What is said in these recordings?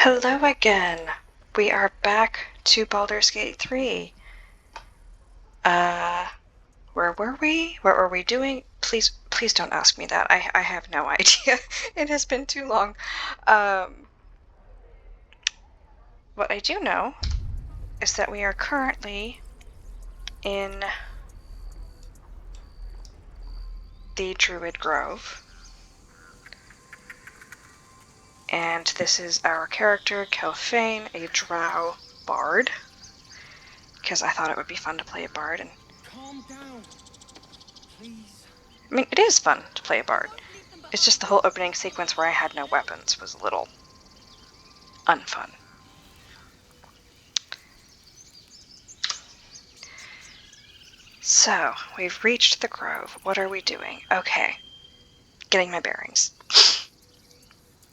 Hello again. We are back to Baldur's Gate 3. Where were we? What were we doing? Please don't ask me that. I have no idea. It has been too long. What I do know is that we are currently in the Druid Grove. And this is our character, Kel'fein, a Drow Bard. Because I thought it would be fun to play a Bard. And calm down, please. I mean, it is fun to play a Bard. It's just the whole opening sequence where I had no weapons was a little unfun. So, we've reached the grove. What are we doing? Okay. Getting my bearings.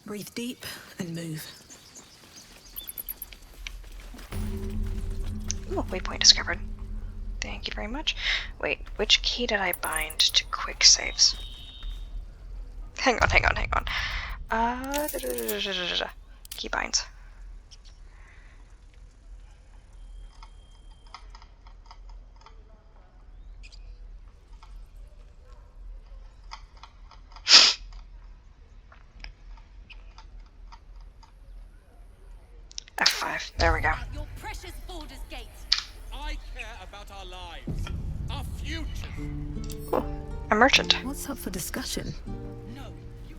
Breathe deep and move. Ooh, waypoint discovered. Thank you very much. Wait, which key did I bind to quick saves? Hang on. Key binds. F5. There we go. Your precious Baldur's Gate. I care about our lives, our future. Ooh, a merchant. What's up for discussion? No, you...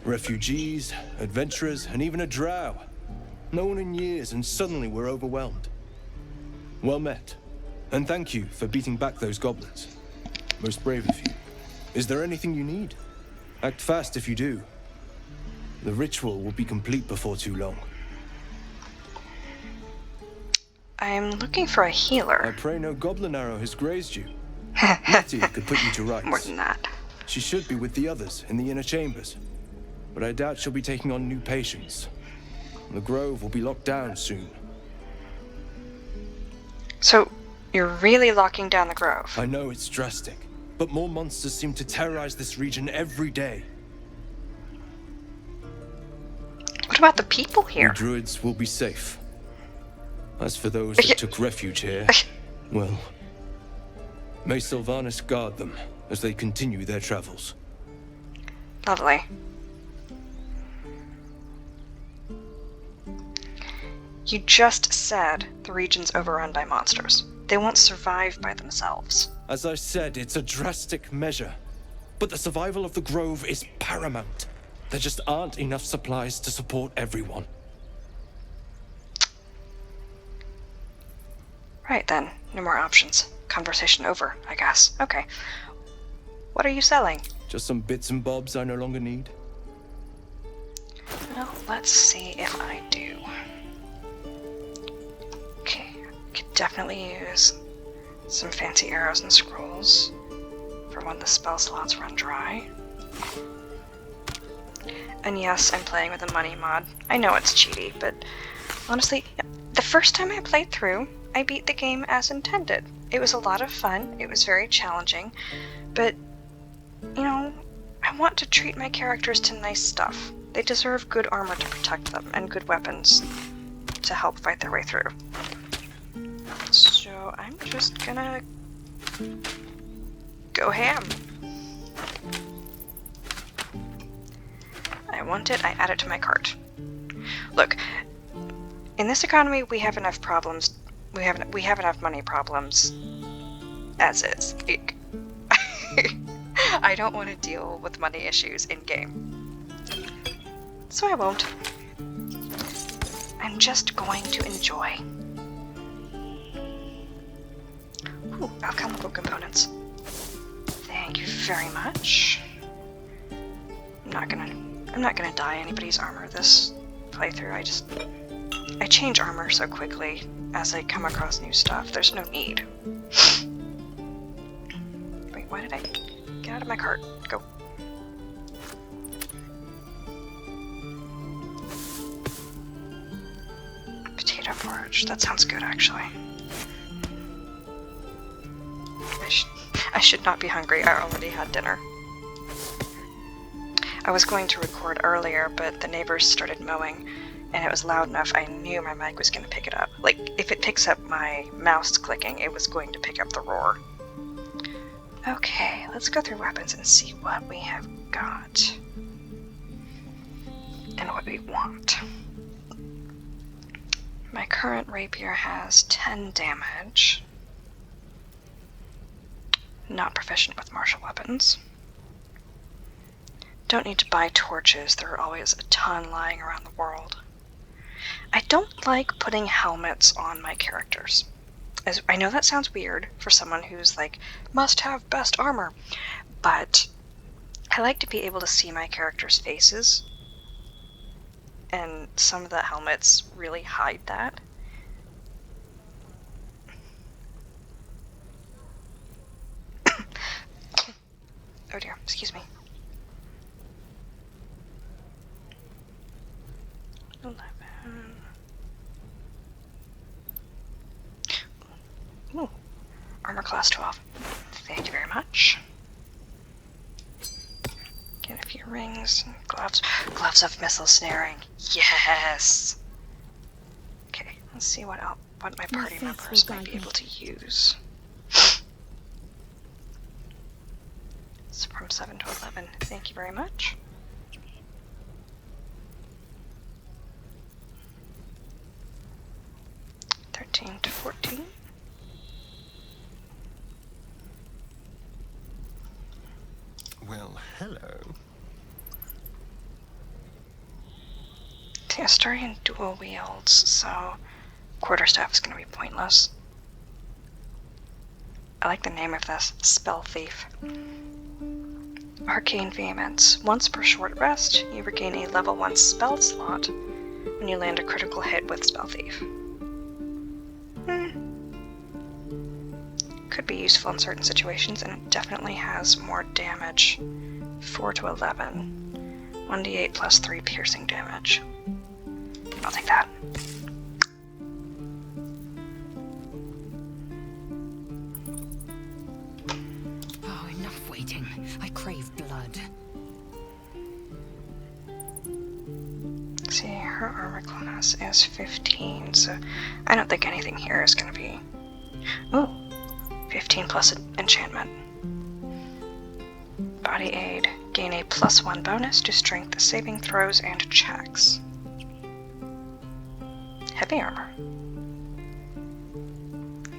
Refugees, adventurers, and even a drow. No one in years, and suddenly we're overwhelmed. Well met, and thank you for beating back those goblins. Most brave of you. Is there anything you need? Act fast if you do. The ritual will be complete before too long. I'm looking for a I healer. pray no goblin arrow has grazed you. Nettie could put you to rights. More than that. She should be with the others in the inner chambers. But I doubt she'll be taking on new patients. The grove will be locked down soon. So, you're really locking down the grove? I know it's drastic, but more monsters seem to terrorize this region every day. What about the people The here? druids will be safe. As for those that took refuge here, well, may Sylvanas guard them as they continue their travels. Lovely. You just said the region's overrun by monsters. They won't survive by themselves. As I said, it's a drastic measure, but the survival of the grove is paramount. There just aren't enough supplies to support everyone. Right then, no more options. Conversation over, I guess. Okay. What are you selling? Just some bits and bobs I no longer need. Well, let's see if I do. Okay, could definitely use some fancy arrows and scrolls for when the spell slots run dry. And yes, I'm playing with a money mod. I know it's cheaty, but honestly, the first time I played through, I beat the game as intended. It was a lot of fun, it was very challenging, but, you know, I want to treat my characters to nice stuff. They deserve good armor to protect them, and good weapons to help fight their way through. So I'm just gonna go ham. I want it, I add it to my cart. Look, in this economy we have enough problems. We have enough money problems as is. I don't want to deal with money issues in game. So I won't. I'm just going to enjoy. Ooh, alchemical components. Thank you very much. I'm not gonna dye anybody's armor this playthrough. I change armor so quickly as I come across new stuff. There's no need. Wait, why did I get out of my cart? Go. Potato porridge. That sounds good, actually. I should not be hungry. I already had dinner. I was going to record earlier, but the neighbors started mowing, and it was loud enough I knew my mic was going to pick it up. Like, if it picks up my mouse clicking, it was going to pick up the roar. Okay, let's go through weapons and see what we have got. And what we want. My current rapier has 10 damage. Not proficient with martial weapons. Don't need to buy torches, there are always a ton lying around the world. I don't like putting helmets on my characters. As I know that sounds weird for someone who's like, must have best armor, but I like to be able to see my characters' faces, and some of the helmets really hide that. Oh dear, excuse me. 11. Ooh, armor class 12. Thank you very much. Get a few rings, gloves. Gloves of missile snaring. Yes! Okay, let's see what my party members might be able to use. It's from 7 to 11. Thank you very much. To 14. Well, hello. The Asturian dual wields, so quarterstaff is going to be pointless. I like the name of this, Spell Thief. Arcane Vehemence. Once per short rest, you regain a level 1 spell slot when you land a critical hit with Spell Thief. Could be useful in certain situations, and it definitely has more damage. 4 to 11. 1d8 plus 3 piercing damage. I'll take that. Oh, enough waiting. I crave blood. See, her armor class is 15, so I don't think anything here is going to be... Ooh, 15 plus enchantment. Body aid. Gain a +1 bonus to strength saving throws and checks. Heavy armor.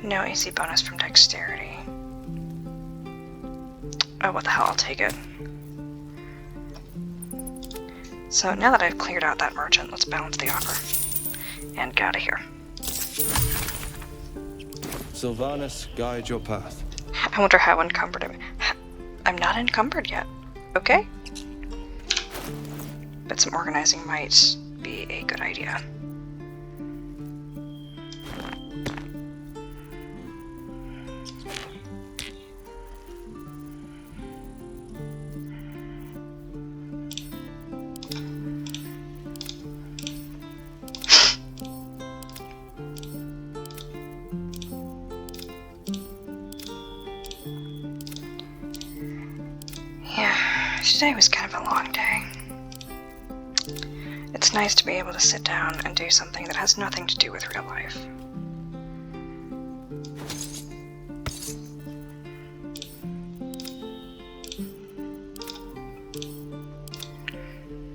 No AC bonus from dexterity. Oh, what the hell, I'll take it. So now that I've cleared out that merchant, let's balance the offer. And get out of here. Sylvanas, guide your path. I wonder how encumbered I'm not encumbered yet. Okay? But some organizing might be a good idea. Today was kind of a long day. It's nice to be able to sit down and do something that has nothing to do with real life.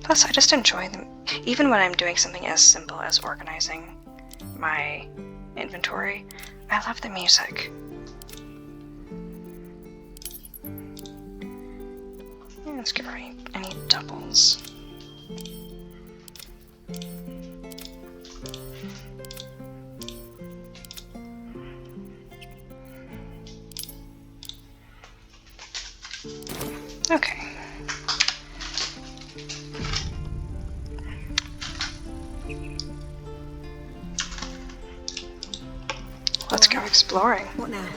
Plus, I just enjoy them. Even when I'm doing something as simple as organizing my inventory, I love the music. Let's get rid of any doubles. Okay. Let's go exploring. What now?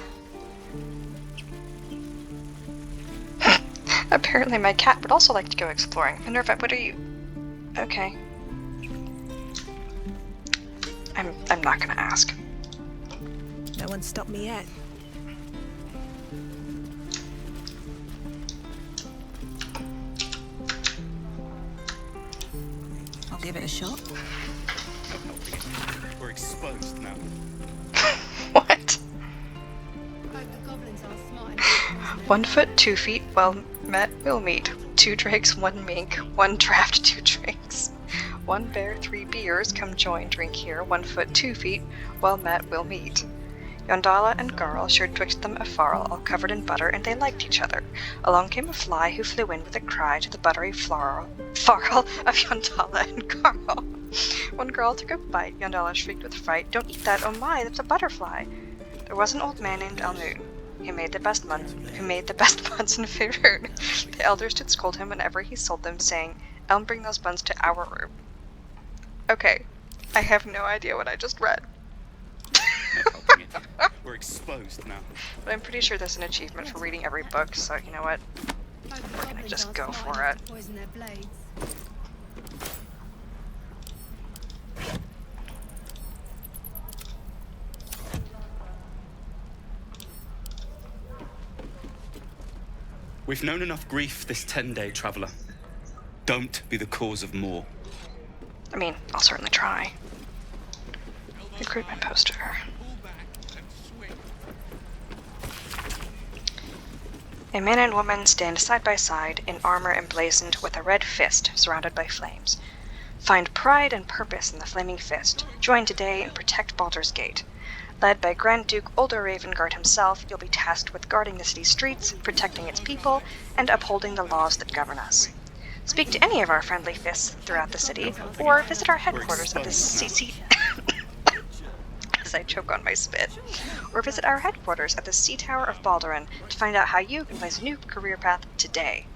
Apparently my cat would also like to go exploring. Minerva, what are you... Okay. I'm not gonna ask. No one stopped me yet. give it a shot? We're exposed now. What? Hope the goblins are smart enough to poison their 1 foot 2 feet, well met, will meet. 2 drakes, 1 mink, 1 draft, 2 drinks. 1 bear, 3 beers, come join, drink here. 1 foot 2 feet, well met, will meet. Yondala and Garl shared twixt them a farl, all covered in butter, and they liked each other. Along came a fly who flew in with a cry to the buttery farl of Yondala and Garl. When Garl took a bite, Yondala shrieked with fright, "Don't eat that, oh my, that's a butterfly!" There was an old man named Elmoon, who made the best buns in Faerun. The elders did scold him whenever he sold them, saying, "Elm, bring those buns to our room." Okay, I have no idea what I just read. Not helping it. We're exposed now. But I'm pretty sure there's an achievement for reading every book, so you know what? Hope the We're gonna goblins just are go smart for enough it. to poison their blades. We've known enough grief this 10-day traveler. Don't be the cause of more. I mean, I'll certainly try. Recruitment poster. A man and woman stand side by side in armor emblazoned with a red fist surrounded by flames. Find pride and purpose in the flaming fist. Join today and protect Baldur's Gate. Led by Grand Duke Ulder Ravengard himself, you'll be tasked with guarding the city's streets, protecting its people, and upholding the laws that govern us. Speak to any of our friendly fists throughout the city, or visit our headquarters at the CC... as I choke on my spit. Or visit our headquarters at the Sea Tower of Balduran to find out how you can place a new career path today.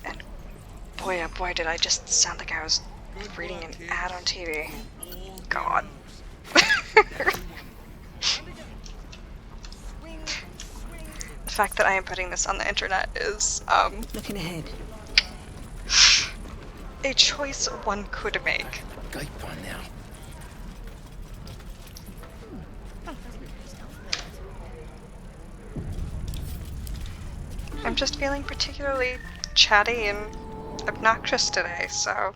And boy, oh boy, did I just sound like I was reading an ad on TV. God. The fact that I am putting this on the internet is, Looking ahead. a choice one could make. Gate one now. I'm just feeling particularly chatty and obnoxious today, so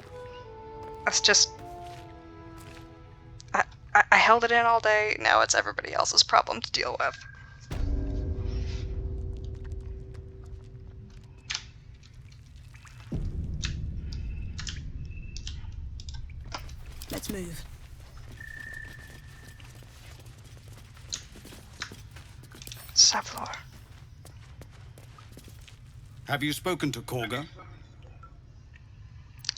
that's just... I held it in all day, now it's everybody else's problem to deal with. Let's move. Savlor. Have you spoken to Korga?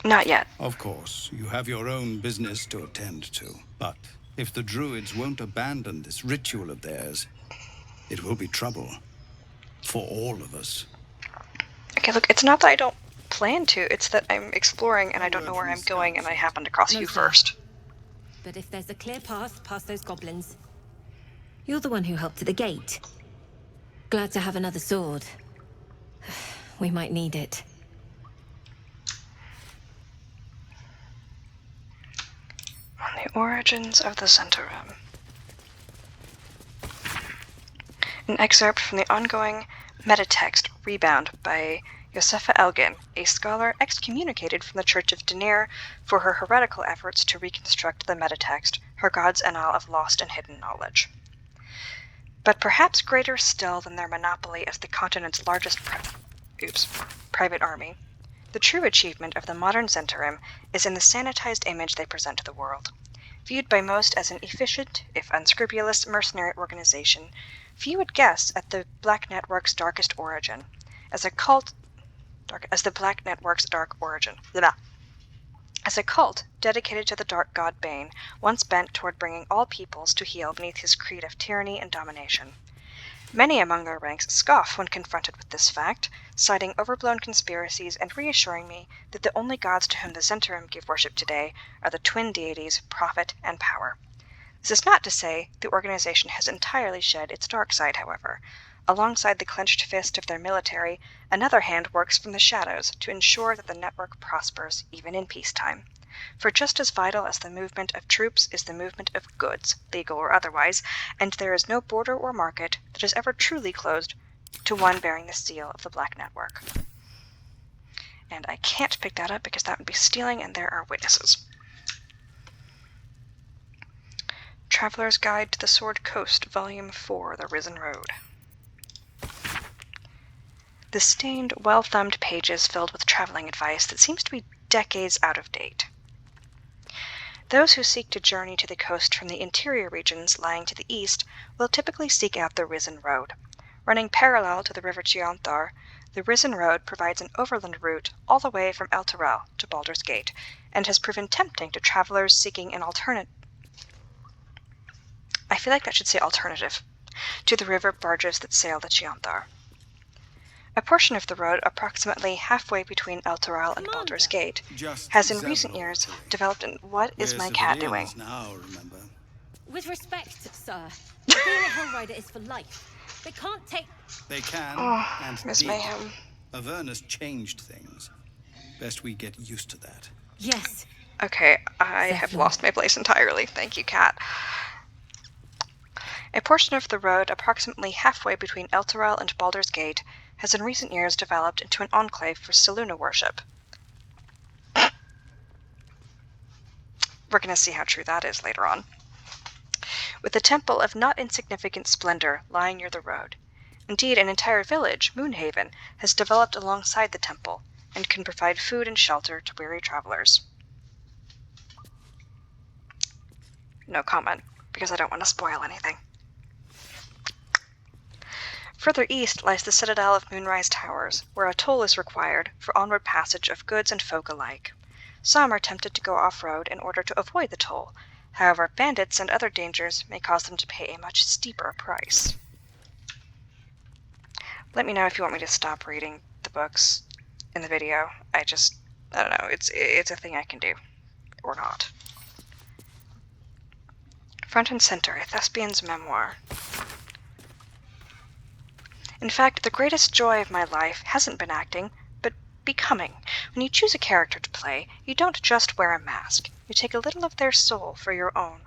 Not yet. Of course, you have your own business to attend to. But if the druids won't abandon this ritual of theirs, it will be trouble. For all of us. Okay, look, it's not that I don't plan to, it's that I'm exploring and I don't know where I'm going and I happened to cross No you fair. first. But if there's a clear path past those goblins, you're the one who helped at the gate. Glad to have another sword. We might need it. On the origins of the Zhentarim. An excerpt from the ongoing metatext Rebound by Josefa Elgin, a scholar excommunicated from the Church of Denir for her heretical efforts to reconstruct the metatext, her God's Annal of Lost and Hidden Knowledge. But perhaps greater still than their monopoly as the continent's largest private army, the true achievement of the modern Zhentarim is in the sanitized image they present to the world. Viewed by most as an efficient, if unscrupulous, mercenary organization, few would guess at the Black Network's darkest origin, as the Black Network's dark origin. Blah. As a cult dedicated to the dark god Bane, once bent toward bringing all peoples to heel beneath his creed of tyranny and domination. Many among their ranks scoff when confronted with this fact, citing overblown conspiracies and reassuring me that the only gods to whom the Zhentarim give worship today are the twin deities, Profit and Power. This is not to say the organization has entirely shed its dark side, however. Alongside the clenched fist of their military, another hand works from the shadows to ensure that the network prospers even in peacetime. For just as vital as the movement of troops is the movement of goods, legal or otherwise, and there is no border or market that is ever truly closed to one bearing the seal of the Black Network. And I can't pick that up because that would be stealing, and there are witnesses. Traveler's Guide to the Sword Coast, Volume 4, The Risen Road. The stained, well-thumbed pages filled with traveling advice that seems to be decades out of date. Those who seek to journey to the coast from the interior regions lying to the east will typically seek out the Risen Road. Running parallel to the River Chianthar, the Risen Road provides an overland route all the way from El Terrell to Baldur's Gate, and has proven tempting to travelers seeking an alternative. I feel like that should say alternative to the river barges that sail the Chianthar. A portion of the road, approximately halfway between El Terrell and Baldur's Gate, has in recent years developed in what is my cat doing? Now, remember. With respect, sir, being a Hellrider is for life. They can't take... They can, and Miss did. Mayhem. Avernus changed things. Best we get used to that. Yes. Okay, I have lost my place entirely. Thank you, cat. A portion of the road, approximately halfway between El Terrell and Baldur's Gate, has in recent years developed into an enclave for Selûne worship. We're going to see how true that is later on. With a temple of not insignificant splendor lying near the road. Indeed, an entire village, Moonhaven, has developed alongside the temple, and can provide food and shelter to weary travelers. No comment, because I don't want to spoil anything. Further east lies the citadel of Moonrise Towers, where a toll is required for onward passage of goods and folk alike. Some are tempted to go off-road in order to avoid the toll. However, bandits and other dangers may cause them to pay a much steeper price. Let me know if you want me to stop reading the books in the video. I don't know, it's a thing I can do. Or not. Front and Center, a Thespian's Memoir. In fact, the greatest joy of my life hasn't been acting, but becoming. When you choose a character to play, you don't just wear a mask. You take a little of their soul for your own.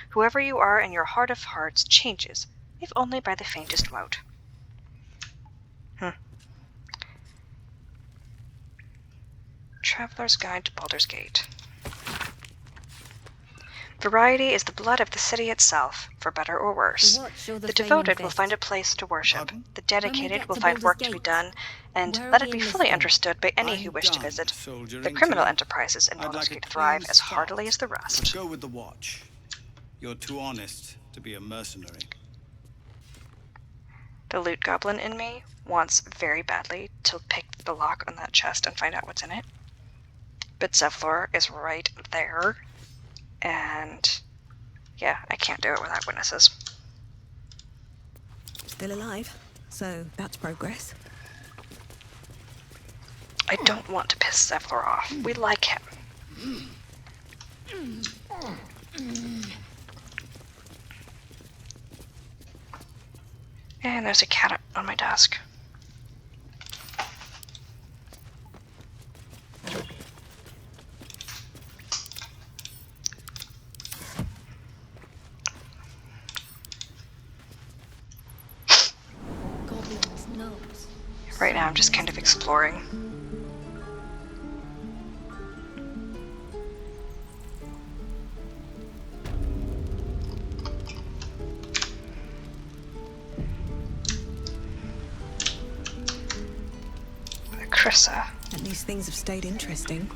Whoever you are in your heart of hearts changes, if only by the faintest mote. Traveler's Guide to Baldur's Gate. Variety is the blood of the city itself, for better or worse. The devoted will find a place to worship, the dedicated will find work to be done, and let it be fully understood by any who wish to visit. The criminal enterprises in Baldur's Gate thrive as heartily as the rest. Go with the watch. You're too honest to be a mercenary. The loot goblin in me wants very badly to pick the lock on that chest and find out what's in it. But Zevlor is right there. And yeah, I can't do it without witnesses. Still alive, so that's progress. I don't want to piss Zevlor off. We like him. And there's a cat on my desk. Right now I'm just kind of exploring. Krissa. At least things have stayed interesting.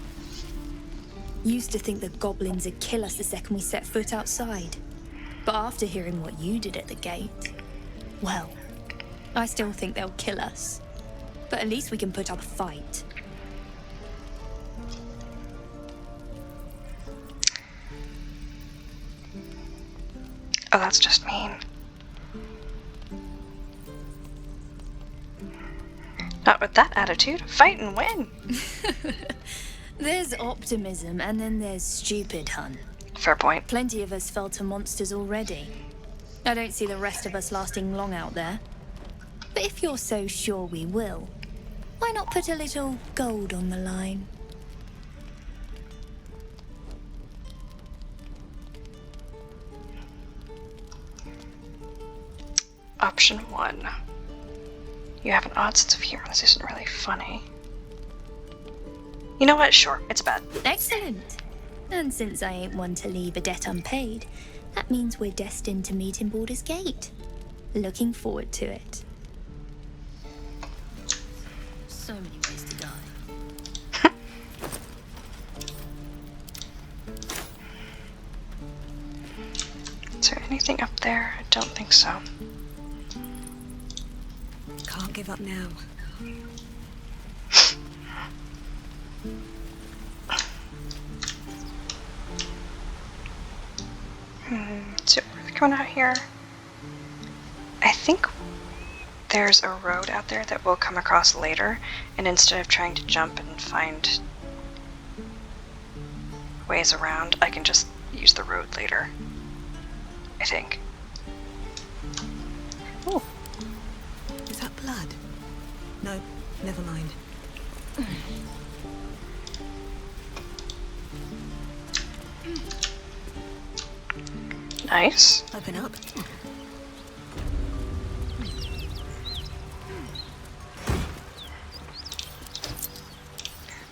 Used to think that goblins would kill us the second we set foot outside. But after hearing what you did at the gate, well, I still think they'll kill us. But at least we can put up a fight. Oh, that's just mean. Not with that attitude. Fight and win. There's optimism, and then there's stupid, hun. Fair point. Plenty of us fell to monsters already. I don't see the rest of us lasting long out there. But if you're so sure we will, why not put a little gold on the line? Option 1. You have an odd sense of humor. This isn't really funny. You know what? Sure, it's a bet. Excellent. And since I ain't one to leave a debt unpaid, that means we're destined to meet in Baldur's Gate. Looking forward to it. So many ways to die. Is there anything up there? I don't think so. Can't give up now. So we're going out here. I think there's a road out there that we'll come across later, and instead of trying to jump and find ways around, I can just use the road later. I think. Oh, is that blood? No, never mind. Nice. Open up.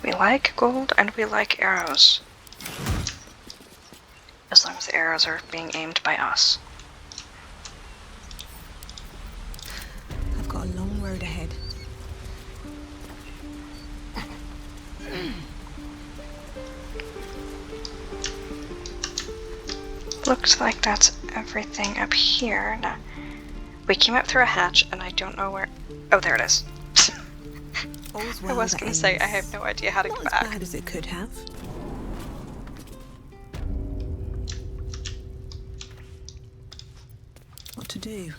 We like gold and we like arrows. As long as the arrows are being aimed by us. I've got a long road ahead. Looks like that's everything up here. Now, we came up through a hatch and I don't know where... Oh, there it is. All's I well was that going to say, I ends. have no idea how to Not go as back. bad as it could have. What to do?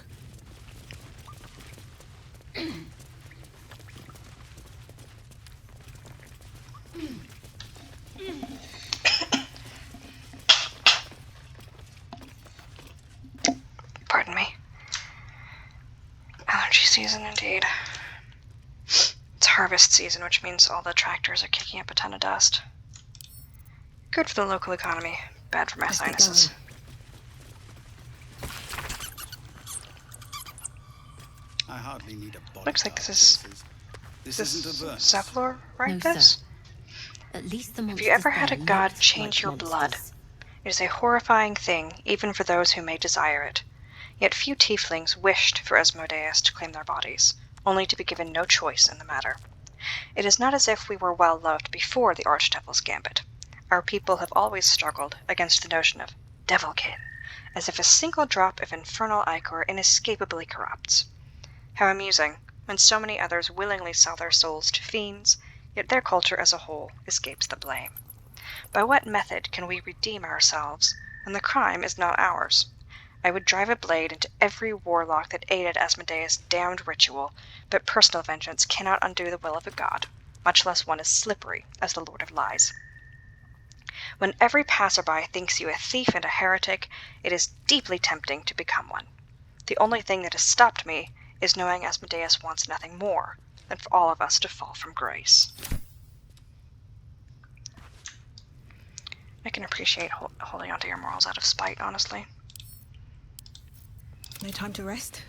Pardon me. Allergy season indeed. It's harvest season, which means all the tractors are kicking up a ton of dust. Good for the local economy, bad for my Let's get sinuses. going. I hardly need a body. Looks like this is This this isn't a verse. Zevlor, right? No, This? sir. At least the Have monsters you ever had a there god looked change like your blood? monsters. It is a horrifying thing, even for those who may desire it. Yet few tieflings wished for Asmodeus to claim their bodies, only to be given no choice in the matter. It is not as if we were well loved before the Archdevil's gambit. Our people have always struggled against the notion of devilkin, as if a single drop of infernal ichor inescapably corrupts. How amusing, when so many others willingly sell their souls to fiends, yet their culture as a whole escapes the blame. By what method can we redeem ourselves when the crime is not ours? I would drive a blade into every warlock that aided Asmodeus' damned ritual, but personal vengeance cannot undo the will of a god, much less one as slippery as the Lord of Lies. When every passerby thinks you a thief and a heretic, it is deeply tempting to become one. The only thing that has stopped me is knowing Asmodeus wants nothing more than for all of us to fall from grace. I can appreciate holding onto your morals out of spite, honestly. No time to rest?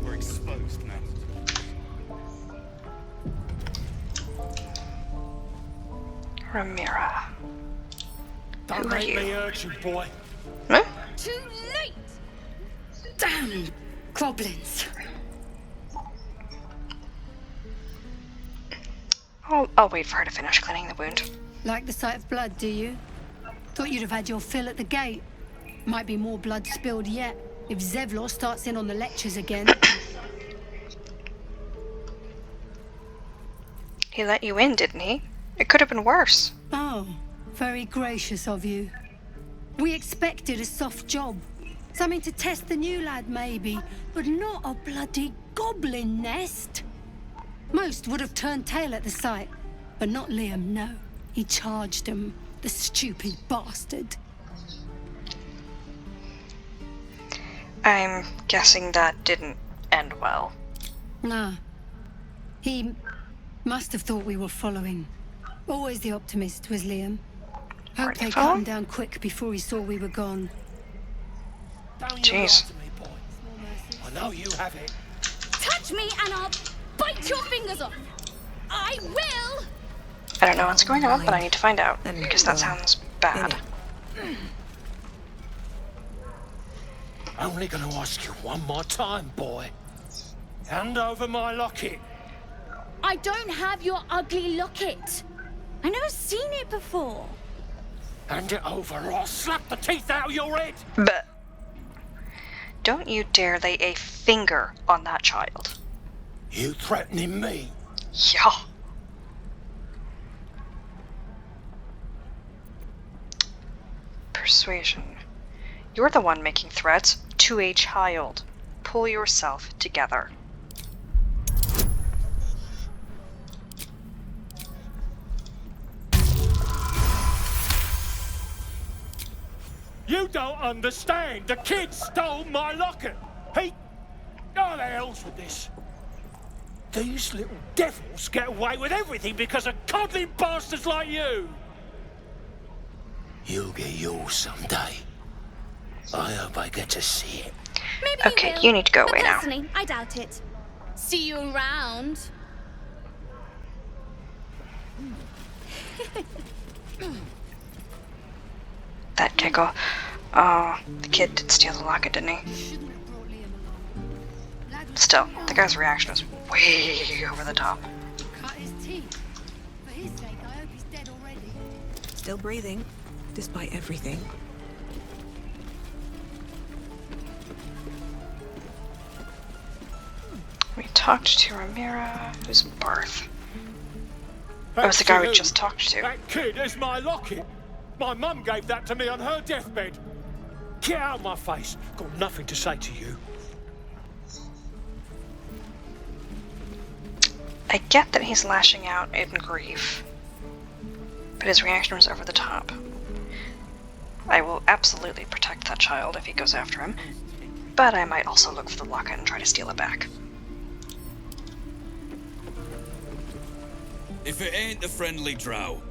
We're exposed now. Ramira. Don't Who are make you? me hurt you, boy. Huh? Too late! Damn goblins! I'll wait for her to finish cleaning the wound. Like the sight of blood, do you? Thought you'd have had your fill at the gate. Might be more blood spilled yet, if Zevlor starts in on the lectures again. He let you in, didn't he? It could have been worse. Oh, very gracious of you. We expected a soft job. Something to test the new lad, maybe, but not a bloody goblin nest. Most would have turned tail at the sight, but not Liam, no. He charged him, the stupid bastard. I'm guessing that didn't end well. Nah. He must have thought we were following. Always the optimist was Liam. Hope they cut him down quick before he saw we were gone. Don't Jeez. you lie to me, boy. I know you have it. Touch me and I'll bite your fingers off. I will! I don't know what's going on, but I need to find out, because that sounds bad. Only gonna ask you one more time, boy. Hand over my locket. I don't have your ugly locket. I've never seen it before. Hand it over or I'll slap the teeth out of your head. But don't you dare lay a finger on that child. You threatening me? Yeah. Persuasion. You're the one making threats to a child. Pull yourself together. You don't understand. The kid stole my locket. He... Oh, the hell's with this? These little devils get away with everything because of coddling bastards like you. You'll get yours someday. I hope I get to see it. Maybe Okay, will, you need to go but away now. personally, I doubt it. See you around. That giggle. Oh, the kid did steal the locket, didn't he? Still, the guy's reaction was way over the top. Cut his teeth. For his sake, I hope he's dead already. Still breathing, despite everything. We talked to Ramira. Who's Barth? Oh, it's the guy we just talked to. That kid is my locket. My mum gave that to me on her deathbed. Get out of my face. Got nothing to say to you. I get that he's lashing out in grief, but his reaction was over the top. I will absolutely protect that child if he goes after him, but I might also look for the locket and try to steal it back. If it ain't the friendly Drow.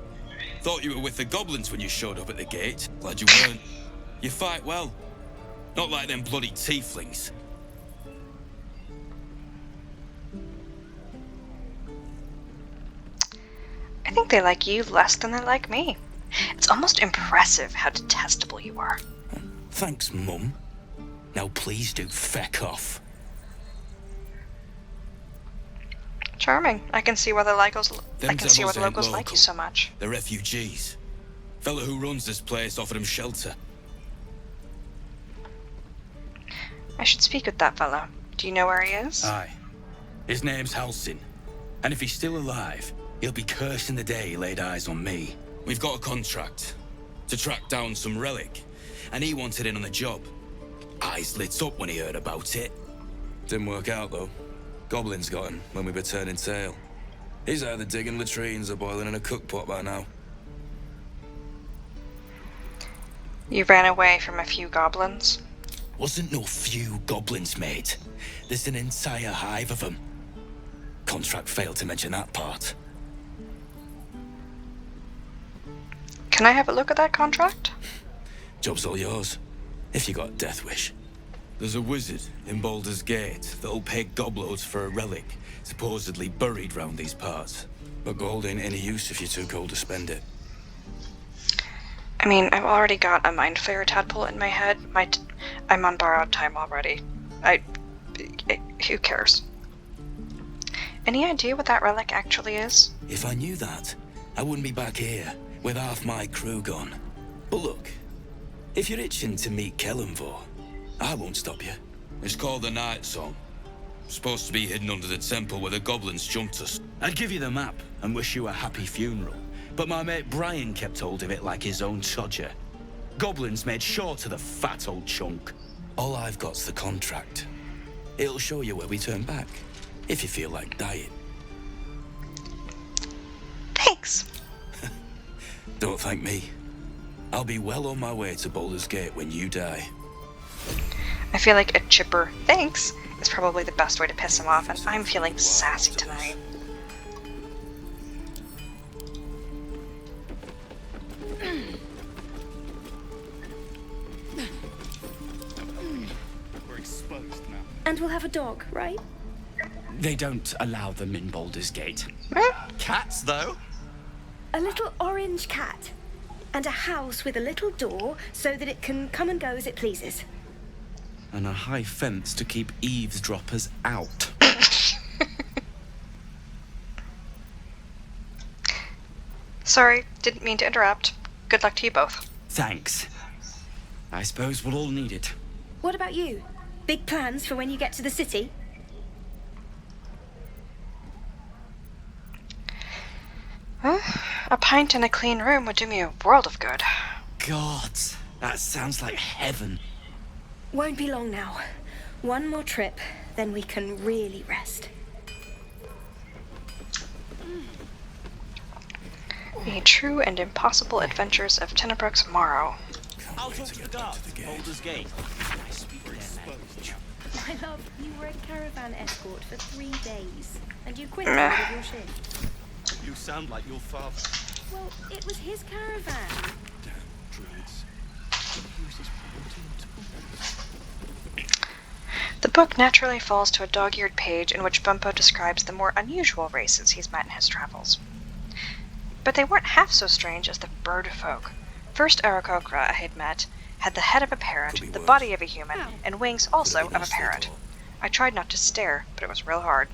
Thought you were with the goblins when you showed up at the gate. Glad you weren't. You fight well. Not like them bloody tieflings. I think they like you less than they like me. It's almost impressive how detestable you are. Thanks, Mum. Now please do feck off. Charming. I can see why the locals. Them I can see why the devils ain't locals like you local. so much. They're refugees. Fella who runs this place offered them shelter. I should speak with that fellow. Do you know where he is? Aye. His name's Halsin. And if he's still alive, he'll be cursing the day he laid eyes on me. We've got a contract to track down some relic, and he wanted in on the job. Eyes lit up when he heard about it. Didn't work out, though. Goblins got him when we were turning tail. He's either digging latrines or boiling in a cookpot by now. You ran away from a few goblins? Wasn't no few goblins, mate. There's an entire hive of them. Contract failed to mention that part. Can I have a look at that contract? Job's all yours, if you got a death wish. There's a wizard in Baldur's Gate that'll pay gobloads for a relic supposedly buried round these parts. But gold ain't any use if you're too cold to spend it. I mean, I've already got a mind flayer tadpole in my head. I'm on borrowed time already. Who cares? Any idea what that relic actually is? If I knew that, I wouldn't be back here with half my crew gone. But look, if you're itching to meet Kel'fein, I won't stop you. It's called the Night Song. Supposed to be hidden under the temple where the goblins jumped us. I'd give you the map and wish you a happy funeral, but my mate Brian kept hold of it like his own todger. Goblins made short of the fat old chunk. All I've got's the contract. It'll show you where we turn back, if you feel like dying. Thanks. Don't thank me. I'll be well on my way to Baldur's Gate when you die. I feel like a chipper thanks is probably the best way to piss him off, and I'm feeling sassy tonight. And we'll have a dog, right? They don't allow them in Baldur's Gate. Cats, though? A little orange cat. And a house with a little door so that it can come and go as it pleases. And a high fence to keep eavesdroppers out. Sorry, didn't mean to interrupt. Good luck to you both. Thanks. I suppose we'll all need it. What about you? Big plans for when you get to the city? A pint in a clean room would do me a world of good. God, that sounds like heaven. Won't be long now. One more trip, then we can really rest. The True and Impossible Adventures of Tenebrook's Morrow. I'll talk to the guards. Baldur's Gate. My love, you were a caravan escort for 3 days, and you quit with your shift. You sound like your father. Well, it was his caravan. The book naturally falls to a dog-eared page in which Bumpo describes the more unusual races he's met in his travels. But they weren't half so strange as the bird folk. First Aarakocra I had met had the head of a parrot, the body of a human, and wings also of a parrot. I tried not to stare, but it was real hard.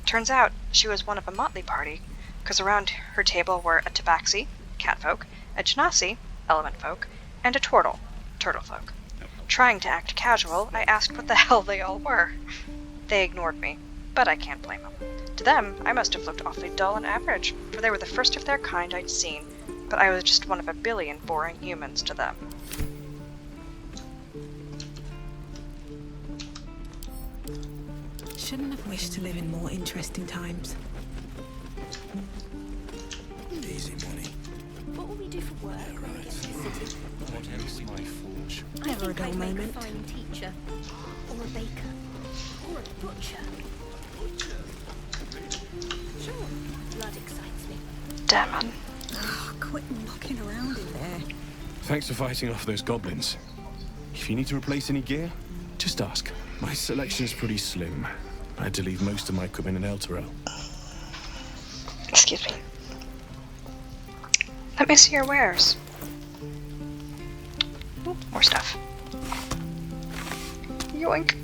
Turns out she was one of a motley party, because around her table were a tabaxi, catfolk, a genasi, element folk, and a turtle, turtle folk. Trying to act casual, I asked what the hell they all were. They ignored me, but I can't blame them. To them, I must have looked awfully dull and average, for they were the first of their kind I'd seen, but I was just one of a billion boring humans to them. Shouldn't have wished to live in more interesting times. Easy money. What will we do for work when we get to the city? What else might forge? Never a dull I'd make moment. a fine teacher, or a baker, or a butcher. Sure, blood excites me. Demon. Quit knocking around in there. Thanks for fighting off those goblins. If you need to replace any gear, just ask. My selection's pretty slim. I had to leave most of my equipment in El Terrell. Excuse me. Let me see your wares. Ooh, more stuff. Yoink.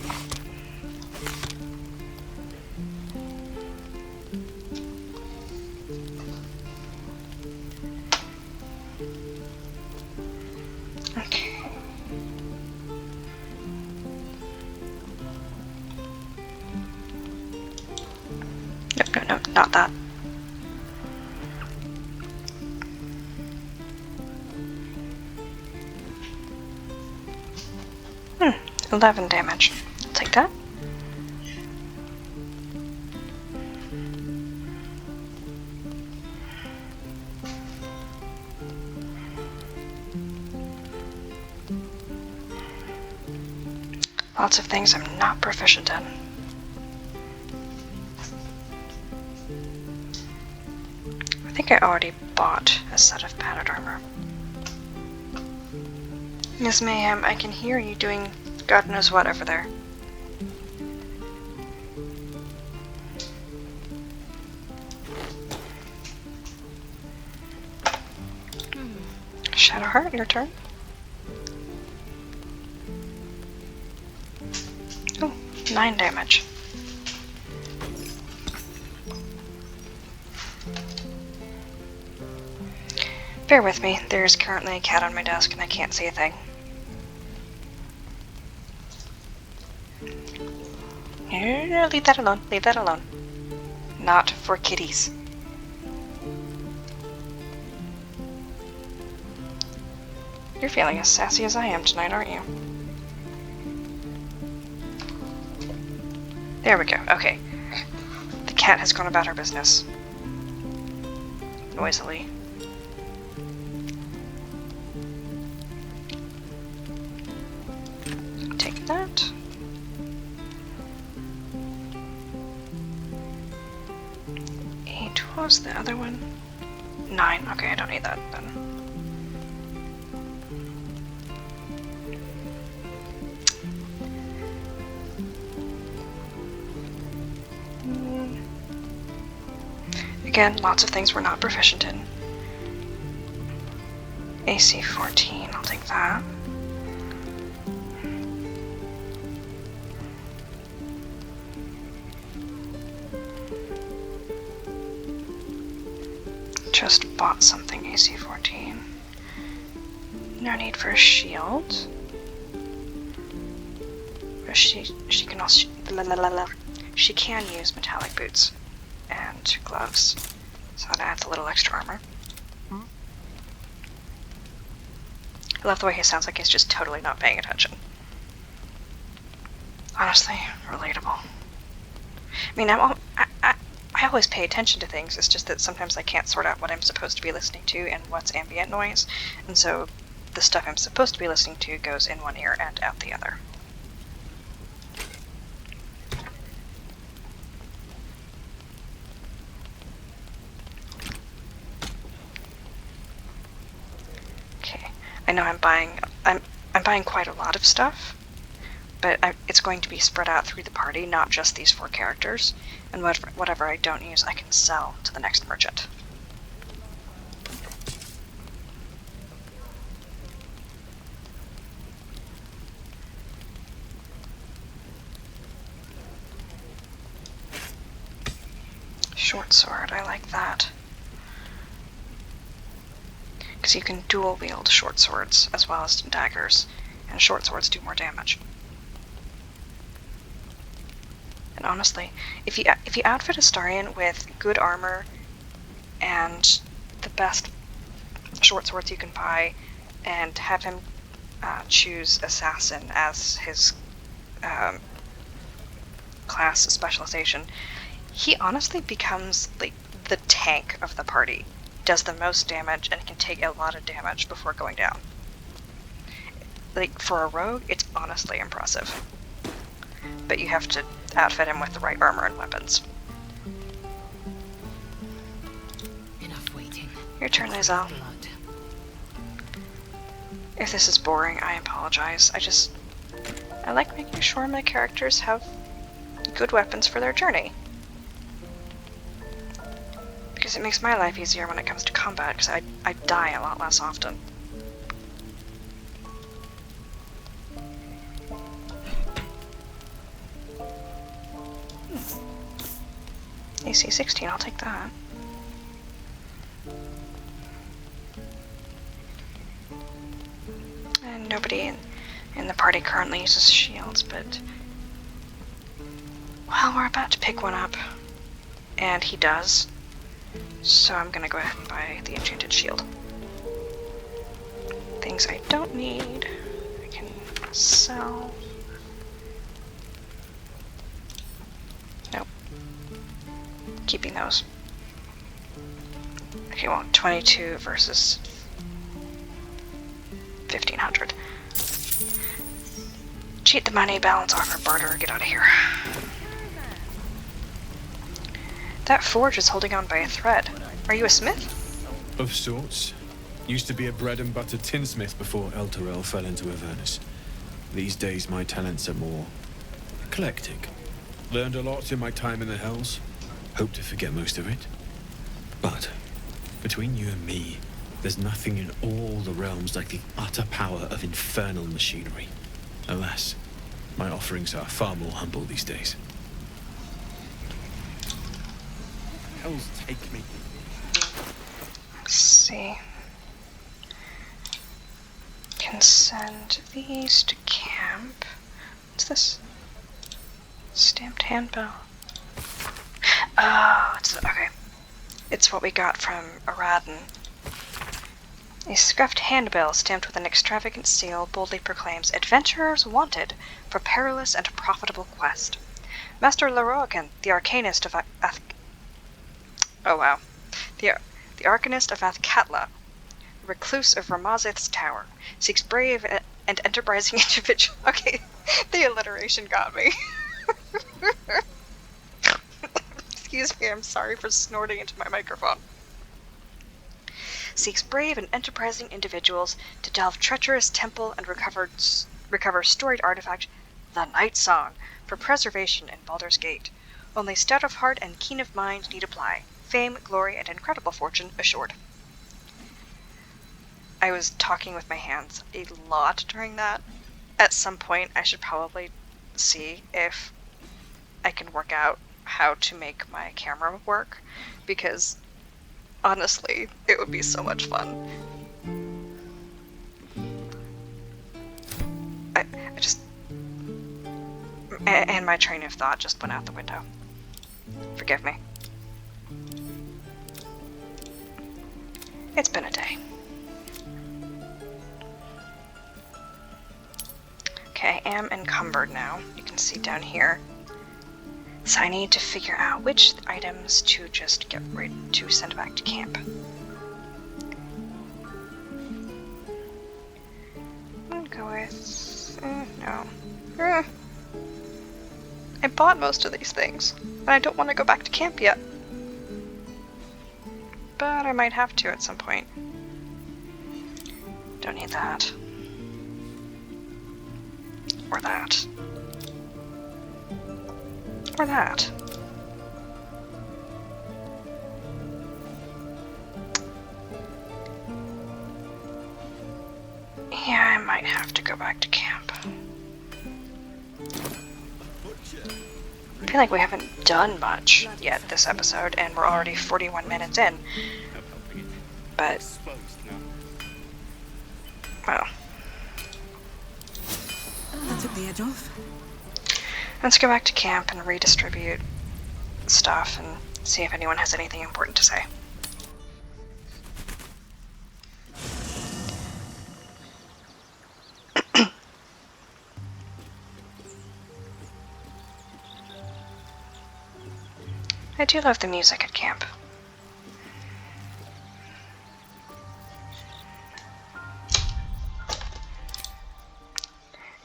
Okay. No, not that. Hmm, 11 damage. I'll take that. Lots of things I'm not proficient in. I think I already bought a set of padded armor. Miss Mayhem, I can hear you doing God knows what over there. Shadowheart, your turn. Oh, 9 damage. Bear with me, there's currently a cat on my desk and I can't see a thing. No, leave that alone, leave that alone. Not for kitties. You're feeling as sassy as I am tonight, aren't you? There we go, okay. The cat has gone about her business. Noisily. Take that. What was the other one? 9. Okay, I don't need that then. Again, lots of things we're not proficient in. AC 14, I'll take that. Just bought something AC 14. No need for a shield. She can also she can use metallic boots and gloves, so that adds a little extra armor. I love the way he sounds like he's just totally not paying attention. Honestly, relatable. I mean, I always pay attention to things, it's just that sometimes I can't sort out what I'm supposed to be listening to and what's ambient noise, and so the stuff I'm supposed to be listening to goes in one ear and out the other. Okay, I know I'm buying quite a lot of stuff, but it's going to be spread out through the party, not just these 4 characters, and whatever I don't use I can sell to the next merchant. Short sword, I like that. Because you can dual wield short swords as well as daggers, and short swords do more damage. And honestly, if you outfit Astarion with good armor and the best short swords you can buy, and have him choose assassin as his class specialization, he honestly becomes like the tank of the party. Does the most damage and can take a lot of damage before going down. Like, for a rogue, it's honestly impressive. But you have to outfit him with the right armor and weapons. Enough waiting. Your turn, Lizelle. If this is boring, I apologize. I like making sure my characters have good weapons for their journey. Because it makes my life easier when it comes to combat, because I die a lot less often. AC 16, I'll take that. And nobody in the party currently uses shields, but... well, we're about to pick one up. And he does. So I'm gonna go ahead and buy the enchanted shield. Things I don't need, I can sell. Nope. Keeping those. Okay, well, 22 versus 1500. Cheat the money, balance offer, barter, get out of here. That forge is holding on by a thread. Are you a smith? Of sorts. Used to be a bread and butter tinsmith before El Terrell fell into Avernus. These days my talents are more eclectic. Learned a lot in my time in the Hells. Hope to forget most of it. But between you and me, there's nothing in all the realms like the utter power of infernal machinery. Alas, my offerings are far more humble these days. Hells take me. Let's see. Can send these to camp. What's this? Stamped handbell. Oh, okay. It's what we got from Aradin. A scuffed handbill stamped with an extravagant seal boldly proclaims, "Adventurers wanted for perilous and profitable quest. Master Leroican, the arcanist of the arcanist of Athkatla, recluse of Ramazith's tower, seeks brave and enterprising individual." Okay, the alliteration got me. Excuse me, I'm sorry for snorting into my microphone. Seeks brave and enterprising individuals to delve treacherous temple and recover storied artifact, the Night Song, for preservation in Baldur's Gate. Only stout of heart and keen of mind need apply. fame, glory, and incredible fortune assured. I was talking with my hands a lot during that. At some point, I should probably see if I can work out how to make my camera work, because honestly, it would be so much fun. I just... And my train of thought just went out the window. Forgive me. It's been a day. Okay, I am encumbered now. You can see down here. So I need to figure out which items to just get rid to send back to camp. I'm gonna go with... no. I bought most of these things, and I don't want to go back to camp yet. But I might have to at some point. Don't need that. Or that. Or that. Yeah, I might have to go back to camp. I feel like we haven't done much yet this episode, and we're already 41 minutes in. But... well. That took the edge off. Let's go back to camp and redistribute stuff and see if anyone has anything important to say. I do love the music at camp.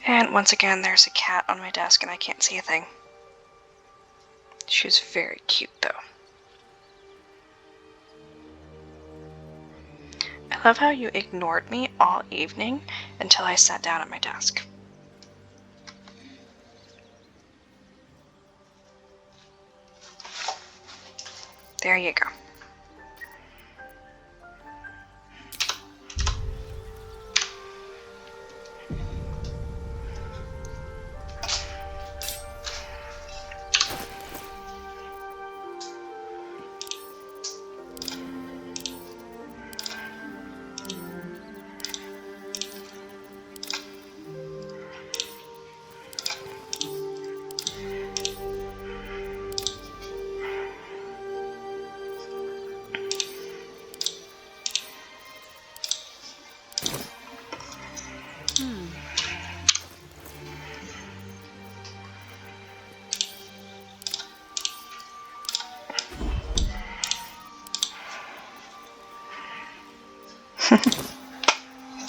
And once again, there's a cat on my desk and I can't see a thing. She's very cute, though. I love how you ignored me all evening until I sat down at my desk. There you go.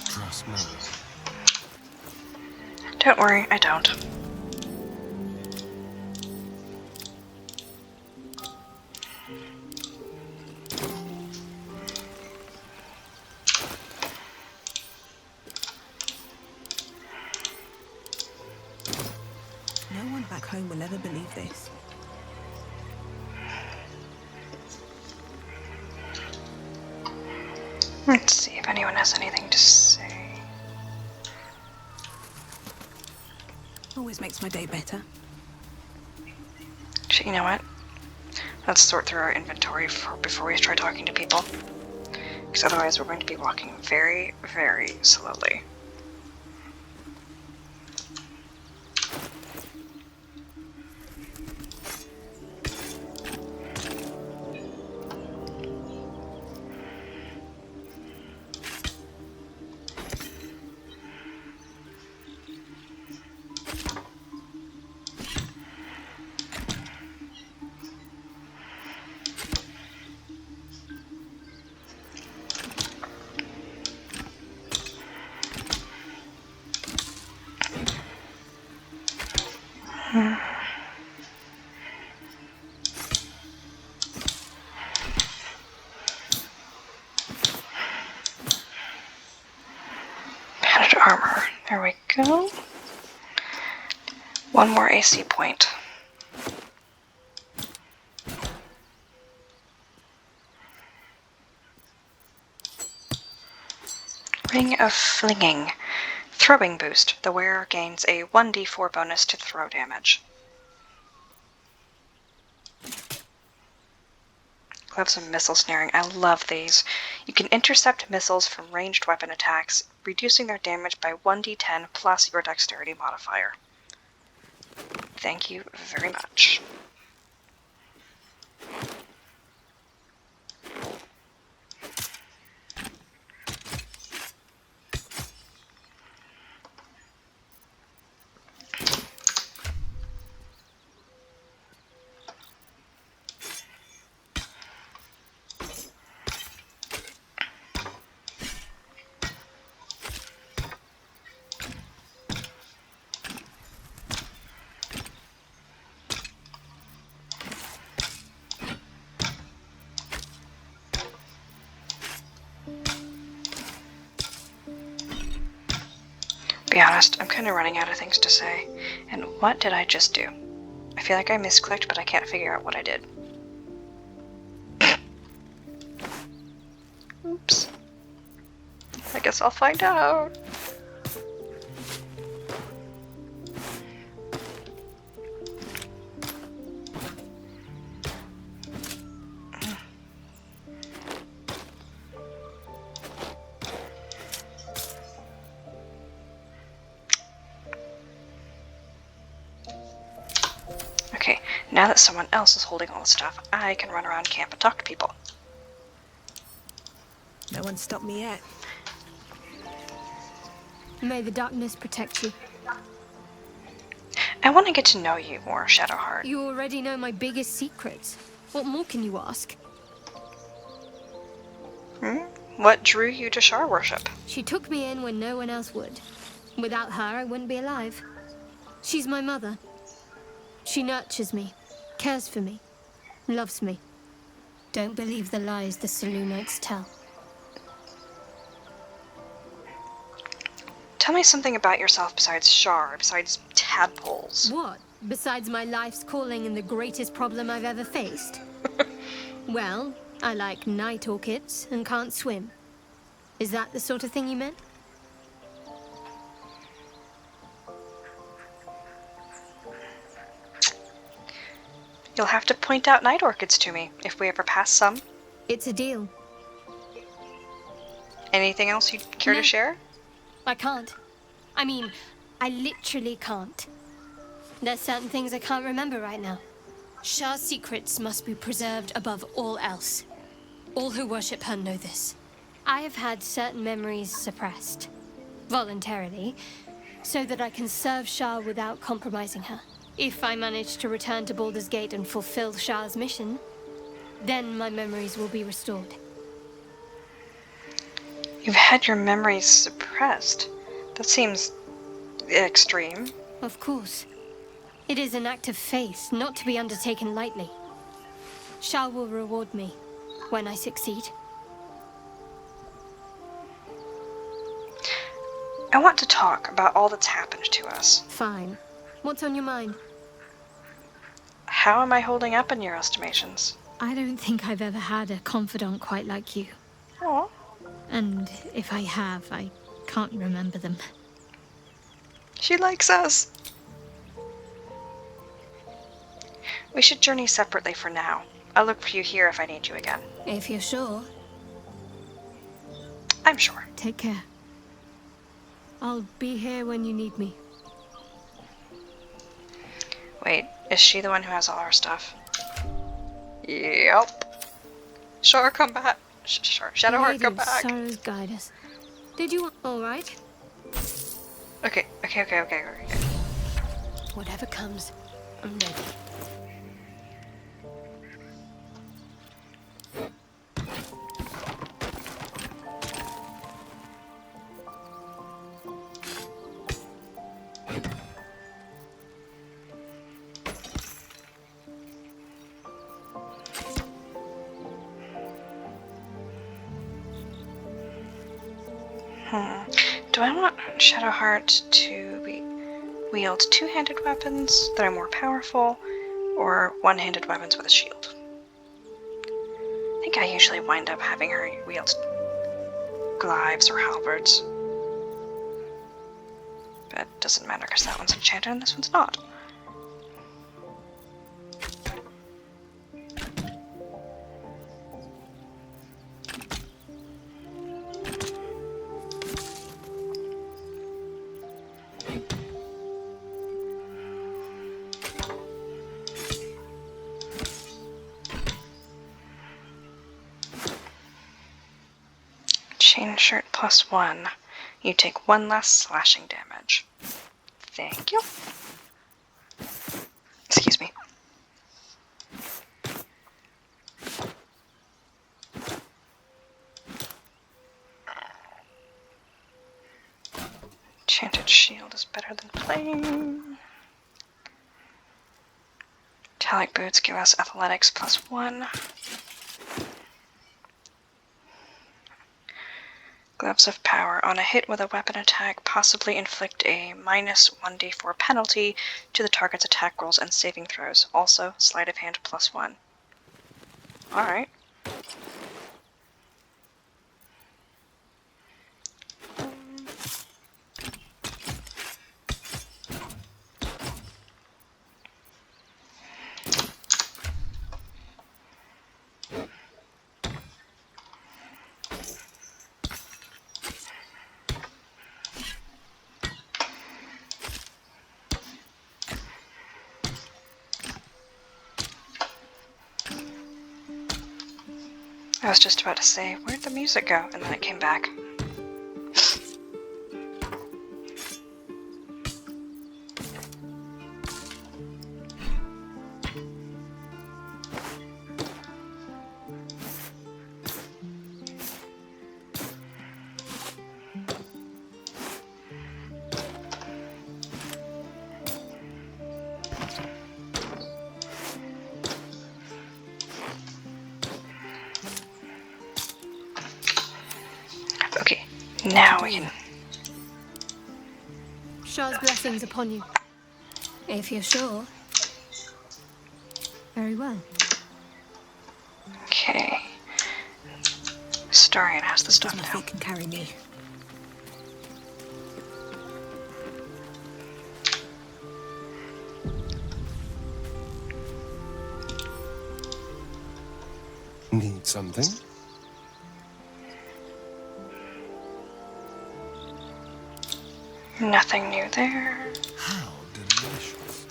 Trust me. Don't worry, I don't. No one back home will ever believe this. Let's see if anyone has anything to say. Always makes my day better. Actually, you know what? Let's sort through our inventory before we try talking to people. Because otherwise we're going to be walking very, very slowly. Padded armor. There we go. One more AC point. Ring of Flinging. Throwing boost. The wearer gains a 1d4 bonus to throw damage. Gloves of Missile Snaring. I love these. You can intercept missiles from ranged weapon attacks, reducing their damage by 1d10 plus your dexterity modifier. Thank you very much. Be honest, I'm kind of running out of things to say. And what did I just do? I feel like I misclicked, but I can't figure out what I did. Oops. I guess I'll find out. Okay, now that someone else is holding all the stuff, I can run around camp and talk to people. No one stopped me yet. May the darkness protect you. I want to get to know you more, Shadowheart. You already know my biggest secrets. What more can you ask? What drew you to Shar worship? She took me in when no one else would. Without her, I wouldn't be alive. She's my mother. She nurtures me, cares for me, loves me. Don't believe the lies the Selûnites tell. Tell me something about yourself besides Shar, besides tadpoles. What? Besides my life's calling and the greatest problem I've ever faced? Well, I like night orchids and can't swim. Is that the sort of thing you meant? You'll have to point out night orchids to me, if we ever pass some. It's a deal. Anything else you'd care to share? I can't. I mean, I literally can't. There's certain things I can't remember right now. Shar's secrets must be preserved above all else. All who worship her know this. I have had certain memories suppressed, voluntarily, so that I can serve Shar without compromising her. If I manage to return to Baldur's Gate and fulfill Shar's mission, then my memories will be restored. You've had your memories suppressed. That seems extreme. Of course. It is an act of faith, not to be undertaken lightly. Shar will reward me when I succeed. I want to talk about all that's happened to us. Fine. What's on your mind? How am I holding up in your estimations? I don't think I've ever had a confidant quite like you. Aw. And if I have, I can't remember them. She likes us. We should journey separately for now. I'll look for you here if I need you again. If you're sure. I'm sure. Take care. I'll be here when you need me. Wait, is she the one who has all our stuff? Yep. Shar, come back. Shadowheart, come back. Sorrow's guide us. Did you all right? Okay. Whatever comes, I'm ready. Do I want Shadowheart to wield two-handed weapons that are more powerful, or one-handed weapons with a shield? I think I usually wind up having her wield glaives or halberds. But it doesn't matter because that one's enchanted and this one's not. Chain shirt +1. You take 1 less slashing damage. Thank you. Excuse me. Enchanted shield is better than plain. Metallic boots give us athletics +1. Gloves of power. On a hit with a weapon attack, possibly inflict a -1d4 penalty to the target's attack rolls and saving throws. Also, sleight of hand +1. Alright. I was just about to say, where'd the music go? And then it came back. Okay, now we can... Shah's blessings upon you. If you're sure. Very well. Okay. Starion has the stuff now. Nothing can carry me. Need something? Nothing new there. How delicious.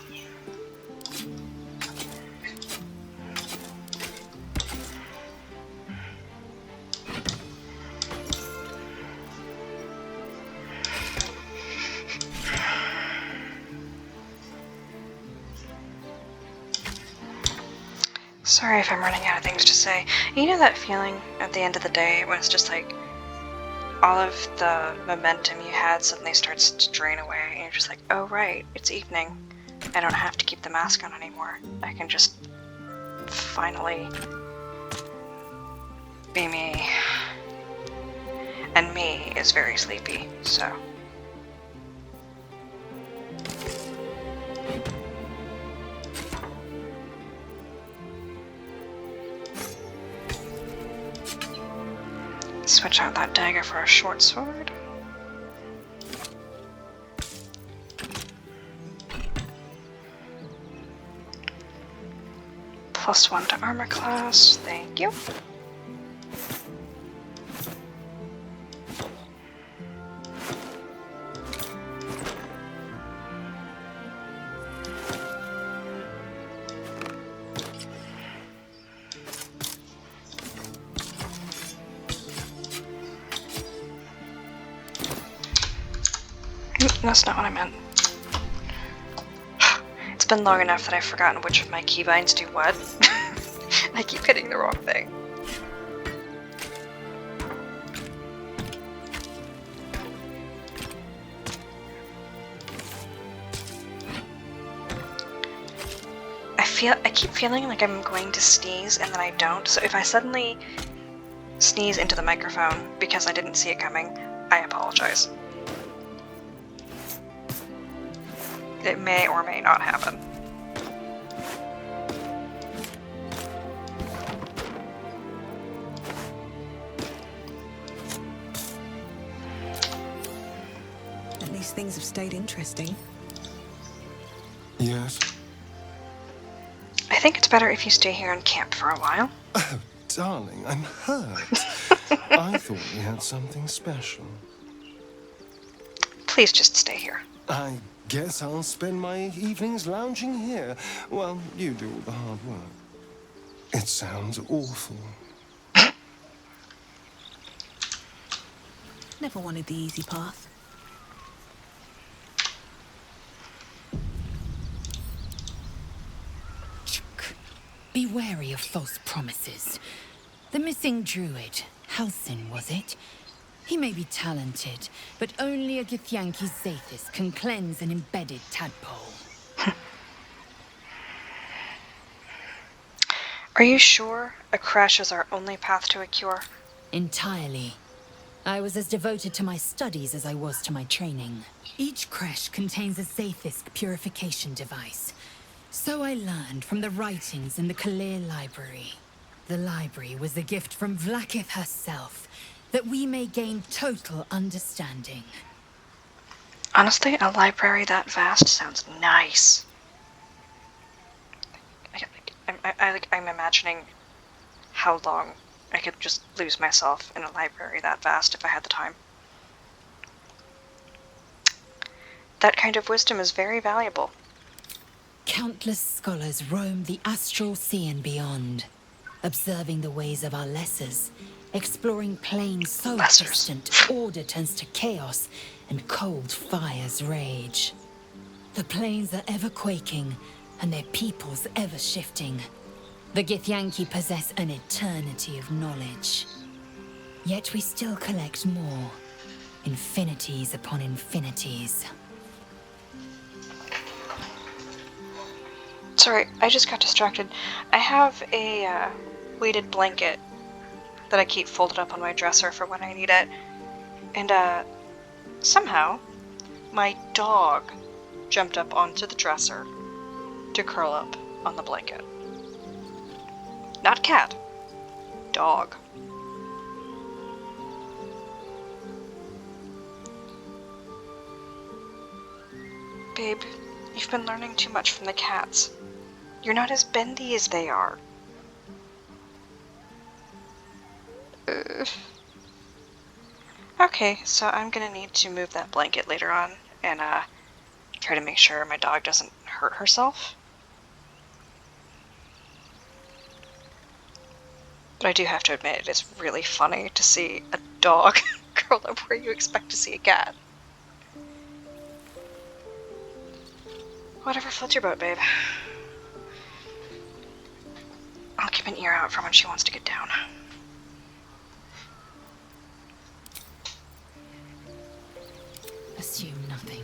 Sorry if I'm running out of things to say. You know that feeling at the end of the day when it's just like all of the momentum you had suddenly starts to drain away and you're just like, oh right, it's evening. I don't have to keep the mask on anymore. I can just finally be me. And me is very sleepy, so... Switch out that dagger for a short sword. +1 to armor class, thank you. That's not what I meant. It's been long enough that I've forgotten which of my keybinds do what. I keep hitting the wrong thing. I keep feeling like I'm going to sneeze and then I don't, so if I suddenly sneeze into the microphone because I didn't see it coming, I apologize. It may or may not happen. At least things have stayed interesting. Yes? I think it's better if you stay here and camp for a while. Oh, darling, I'm hurt. I thought we had something special. Please just stay here. I guess I'll spend my evenings lounging here while you do all the hard work. It sounds awful. Never wanted the easy path. Be wary of false promises. The missing druid, Halsin, was it? He may be talented, but only a Githyanki Zathis can cleanse an embedded tadpole. Are you sure a crash is our only path to a cure? Entirely. I was as devoted to my studies as I was to my training. Each crash contains a Zathis purification device. So I learned from the writings in the Kalir Library. The library was a gift from Vlaakith herself, that we may gain total understanding. Honestly, a library that vast sounds nice. I'm imagining how long I could just lose myself in a library that vast if I had the time. That kind of wisdom is very valuable. Countless scholars roam the astral sea and beyond, observing the ways of our lessers, exploring planes so distant order turns to chaos and cold fires rage. The planes are ever quaking, and their peoples ever shifting. The Githyanki possess an eternity of knowledge. Yet we still collect more, infinities upon infinities. Sorry, I just got distracted. I have a weighted blanket that I keep folded up on my dresser for when I need it. And somehow, my dog jumped up onto the dresser to curl up on the blanket. Not cat. Dog. Babe, you've been learning too much from the cats. You're not as bendy as they are. Okay, so I'm gonna need to move that blanket later on and try to make sure my dog doesn't hurt herself. But I do have to admit, it is really funny to see a dog curled up where you expect to see a cat. Whatever floats your boat, babe. I'll keep an ear out for when she wants to get down. Assume nothing.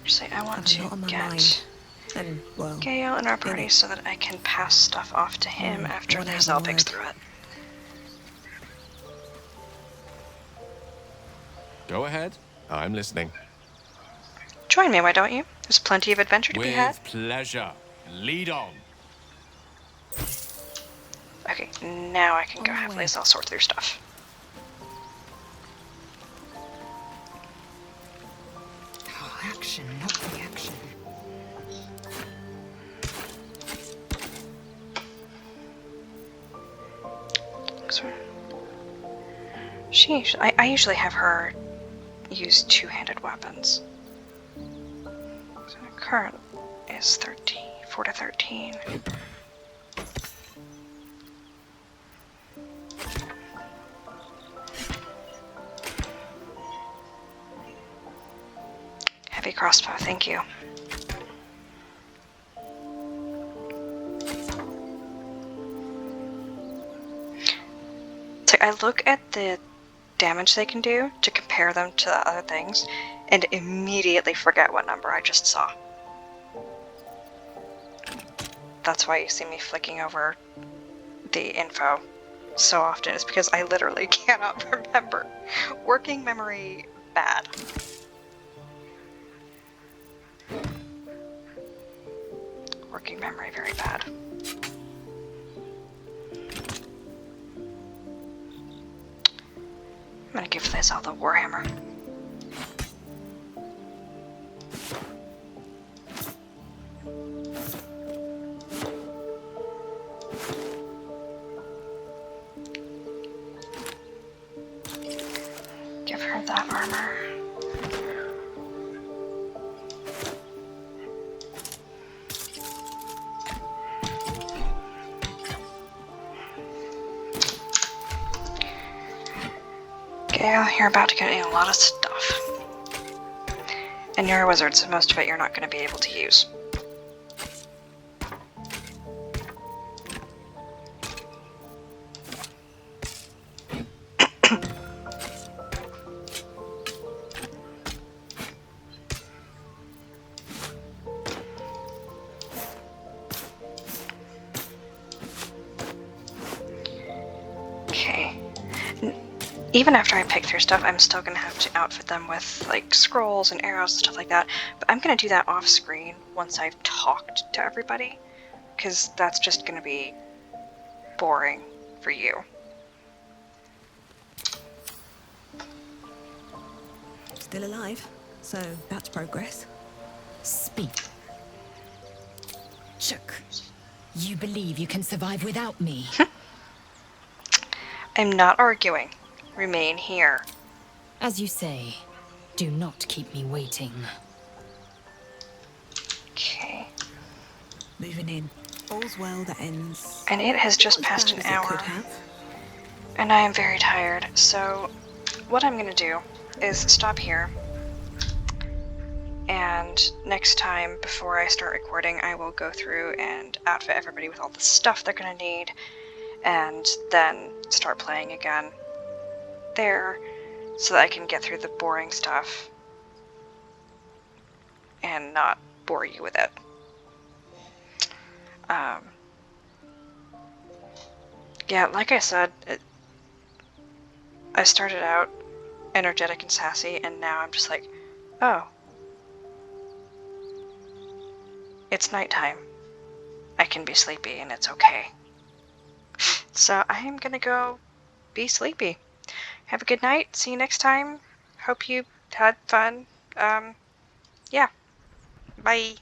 Just say I want to get Gale in our party so that I can pass stuff off to him after Lizelle picks through it. Go ahead. I'm listening. Join me, why don't you? There's plenty of adventure to be had. With pleasure. Lead on. Okay, now I can go have Lizelle sort through stuff. Action, not reaction. I usually have her use two-handed weapons. So the current is 4 to 13. Heavy crossbow, thank you. So I look at the damage they can do to compare them to the other things and immediately forget what number I just saw. That's why you see me flicking over the info so often, is because I literally cannot remember. Working memory bad. Working memory very bad. I'm gonna give this all the Warhammer. Yeah, you're about to get a lot of stuff. And you're a wizard, so most of it you're not going to be able to use. Okay. Even after I pick through stuff, I'm still going to have to outfit them with, like, scrolls and arrows and stuff like that. But I'm going to do that off screen once I've talked to everybody, because that's just going to be boring for you. Still alive, so that's progress. Speak. Chook. You believe you can survive without me? I'm not arguing. Remain here. As you say, do not keep me waiting. Okay. Moving in. All's well that ends. And it has just passed an hour. And I am very tired, so what I'm going to do is stop here. And next time, before I start recording, I will go through and outfit everybody with all the stuff they're going to need, and then start playing again there, so that I can get through the boring stuff and not bore you with it. Yeah, like I said, I started out energetic and sassy, and now I'm just like, oh, it's nighttime. I can be sleepy, and it's okay. So I am gonna go be sleepy. Have a good night. See you next time. Hope you had fun. Yeah. Bye.